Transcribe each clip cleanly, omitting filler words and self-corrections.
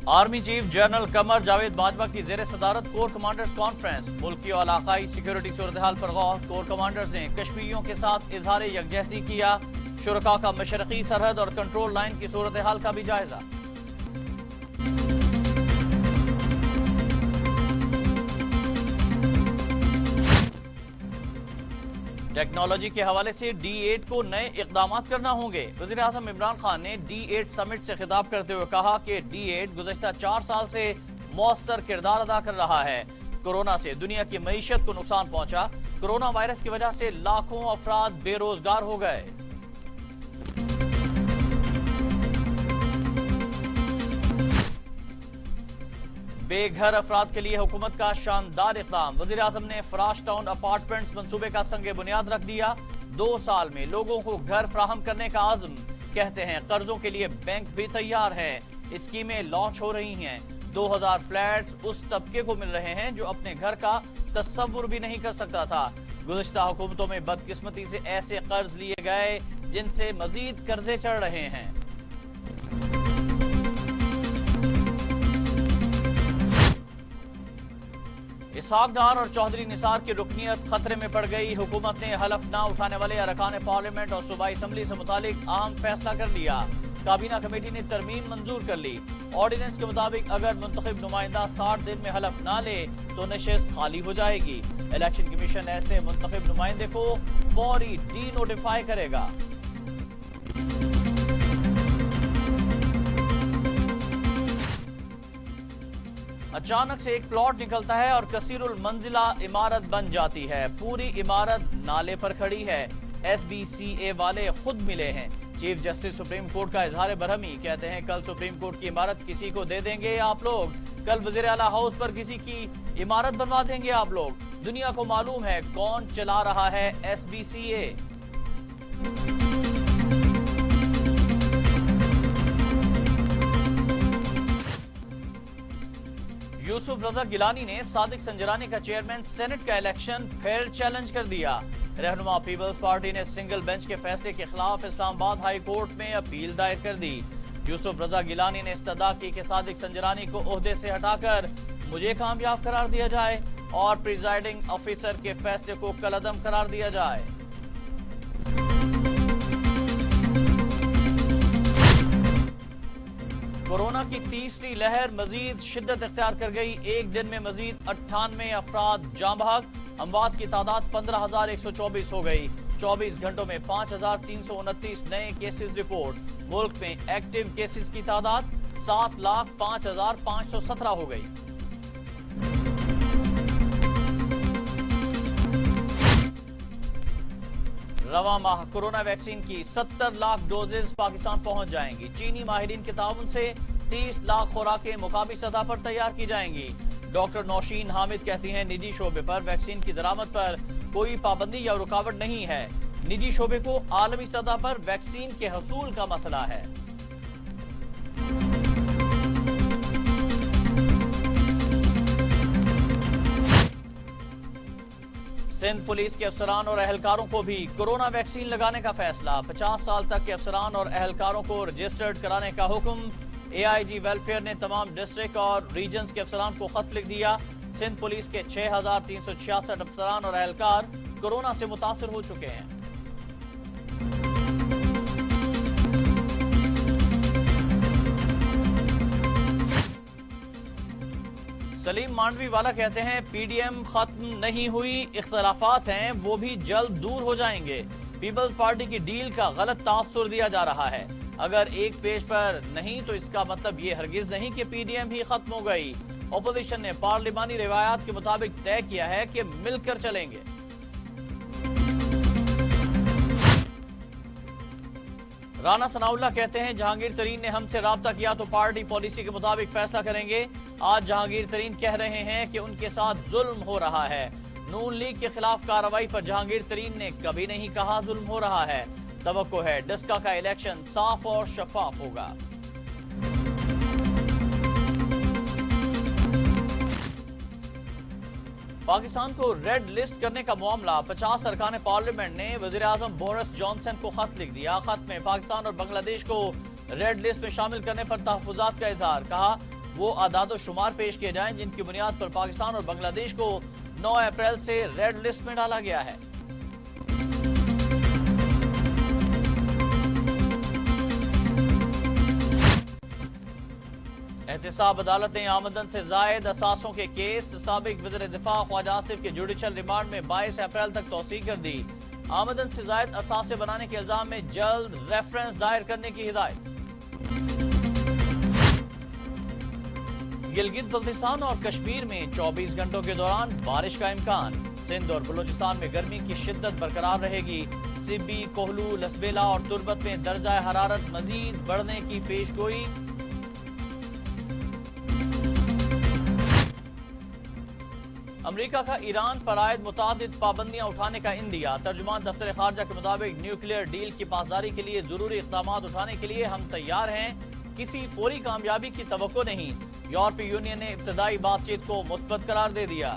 Army chief general Qamar Javed Bajwa की जेर सदारत कोर कमांडर्स कॉन्फ्रेंस। मुल्की और इलाकाई सिक्योरिटी सूरत हाल पर गौर। कोर कमांडर्स ने कश्मीरियों के साथ इजहार यकजहती किया। शुरका का मशरकी सरहद और कंट्रोल लाइन की सूरत हाल का भी जायजा। टेक्नोलॉजी के हवाले से D8 को नए इकदाम करना होंगे। वज़ीर आज़म इमरान खान ने D8 समिट से खिताब करते हुए कहा कि D8 गुज़श्ता 4 साल से मौसर किरदार अदा कर रहा है। कोरोना से दुनिया की मईशत को नुकसान पहुंचा। कोरोना वायरस की वजह से लाखों अफराद बेरोजगार हो गए। बेघर अफराद के लिए हुकूमत का शानदार इक़दाम। वज़ीर आज़म ने फराश टाउन अपार्टमेंट्स मंसूबे का संगे बुनियाद रख दिया। 2 साल में लोगों को घर फराहम करने का आज़म। कहते हैं कर्जों के लिए बैंक भी तैयार है। स्कीमें लॉन्च हो रही हैं। 2000 फ्लैट्स उस तबके को मिल रहे हैं जो अपने घर का तस्वुर भी नहीं कर सकता था। गुज़श्ता हुकूमतों में बदकिस्मती से ऐसे कर्ज लिए गए जिनसे मजीद कर्जे चढ़ रहे हैं। इसहाक डार और चौधरी निसार की रुकनियत खतरे में पड़ गई। हुकूमत ने हलफ न उठाने वाले अरकान पार्लियामेंट और सूबाई असम्बली से मुतालिक अहम फैसला कर लिया। काबीना कमेटी ने तरमीम मंजूर कर ली। ऑर्डिनेंस के मुताबिक अगर मुंतखब नुमाइंदा 60 दिन में हलफ न ले तो नशिस्त खाली हो जाएगी। इलेक्शन कमीशन ऐसे मुंतखब नुमाइंदे को फौरी डी नोटिफाई करेगा। अचानक से एक प्लॉट निकलता है और कसीरुल मंजिला इमारत बन जाती है। पूरी इमारत नाले पर खड़ी है। SBCA वाले खुद मिले हैं। चीफ जस्टिस सुप्रीम कोर्ट का इजहार बरहमी। कहते हैं कल सुप्रीम कोर्ट की इमारत किसी को दे देंगे आप लोग। कल वजीर आला हाउस पर किसी की इमारत बनवा देंगे आप लोग। दुनिया को मालूम है कौन चला रहा है SBCA। यूसुफ रजा गिलानी ने सादिक संजरानी का चेयरमैन सेनेट का इलेक्शन फिर चैलेंज कर दिया। रहनुमा पीपल्स पार्टी ने सिंगल बेंच के फैसले के खिलाफ इस्लामाबाद हाई कोर्ट में अपील दायर कर दी। यूसुफ रजा गिलानी ने इस्तदा की कि सादिक संजरानी को ओहदे से हटाकर मुझे कामयाब करार दिया जाए और प्रिजाइडिंग ऑफिसर के फैसले को कलअदम करार दिया जाए। कोरोना की तीसरी लहर मजीद शिद्दत इख्तियार कर गई। एक दिन में मजीद 98 अफराद जाँ बहक। अमवात की तादाद 15,124 हो गई। 24 घंटों में 5,329 नए केसेस रिपोर्ट। मुल्क में एक्टिव केसेस की तादाद 7,05,517 हो गई। रवां माह कोरोना वैक्सीन की 70 लाख डोजेज पाकिस्तान पहुंच जाएंगी। चीनी माहिरीन के ताउन से 30 लाख खुराकें मुकामी सतह पर तैयार की जाएंगी। डॉक्टर नौशीन हामिद कहती हैं निजी शोबे पर वैक्सीन की दरामद पर कोई पाबंदी या रुकावट नहीं है। निजी शोबे को आलमी सतह पर वैक्सीन के हसूल का मसला है। सिंध पुलिस के अफसरान और एहलकारों को भी कोरोना वैक्सीन लगाने का फैसला। 50 साल तक के अफसरान और एहलकारों को रजिस्टर्ड कराने का हुक्म। AIG वेलफेयर ने तमाम डिस्ट्रिक्ट और रीजन्स के अफसरान को खत लिख दिया। सिंध पुलिस के 6,366 अफसरान और एहलकार कोरोना से मुतासर हो चुके हैं। सलीम मांडवी वाला कहते हैं PDM खत्म नहीं हुई, इख्तलाफात हैं वो भी जल्द दूर हो जाएंगे। पीपल्स पार्टी की डील का गलत तासुर दिया जा रहा है। अगर एक पेज पर नहीं तो इसका मतलब ये हरगिज नहीं कि PDM भी खत्म हो गई। अपोजिशन ने पार्लिमानी रिवायात के मुताबिक तय किया है कि मिलकर चलेंगे। राना सनाउल्लाह कहते हैं जहांगीर तरीन ने हमसे राब्ता किया तो पार्टी पॉलिसी के मुताबिक फैसला करेंगे। आज जहांगीर तरीन कह रहे हैं कि उनके साथ जुल्म हो रहा है। नून लीग के खिलाफ कार्रवाई पर जहांगीर तरीन ने कभी नहीं कहा जुल्म हो रहा है। तवक्को है डिस्का का इलेक्शन साफ और शफाफ होगा। पाकिस्तान को रेड लिस्ट करने का मामला। 50 अरकान पार्लियामेंट ने वजीर आजम बोरिस जॉनसन को खत लिख दिया। खत में पाकिस्तान और बांग्लादेश को रेड लिस्ट में शामिल करने पर तहफुजात का इजहार। कहा वो आदाद शुमार पेश किए जाएं जिनकी बुनियाद पर पाकिस्तान और बांग्लादेश को 9 अप्रैल से रेड लिस्ट में डाला गया है। एहतसाब अदालत ने आमदन से जायद असासों के केस साबिक वज़ीर दिफा ख्वाजा आसिफ के जुडिशल रिमांड में 22 अप्रैल तक तौसीह कर दी। आमदन से जायद असासे बनाने के इल्जाम में जल्द रेफरेंस दायर करने की हिदायत। गिलगित बल्तिस्तान और कश्मीर में 24 घंटों के दौरान बारिश का इम्कान। सिंध और बलूचिस्तान में गर्मी की शिद्दत बरकरार रहेगी। सिब्बी, कोहलू, लसबेला और तुर्बत में दर्जा हरारत मजीद बढ़ने की पेशगोई। अमरीका का ईरान पर आयद मुतादिद पाबंदियां उठाने का इंदिया। तर्जुमान दफ्तर खारजा के मुताबिक न्यूक्लियर डील की पासदारी के लिए जरूरी इक़दाम उठाने के लिए हम तैयार हैं, किसी फौरी कामयाबी की तवक्को नहीं। यूरोपीय यूनियन ने इब्तदाई बातचीत को मुस्बत करार दे दिया।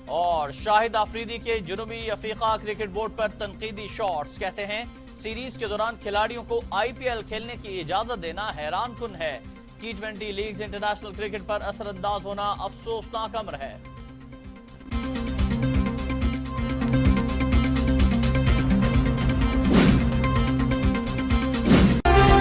और शाहिद आफरीदी के जनूबी अफ्रीका क्रिकेट बोर्ड पर तनकीदी शॉट्स। कहते हैं सीरीज के दौरान खिलाड़ियों को IPL खेलने की इजाजत देना हैरान कुन है। T20 लीग्स इंटरनेशनल क्रिकेट पर असरअंदाज होना अफसोसनाक अमर है।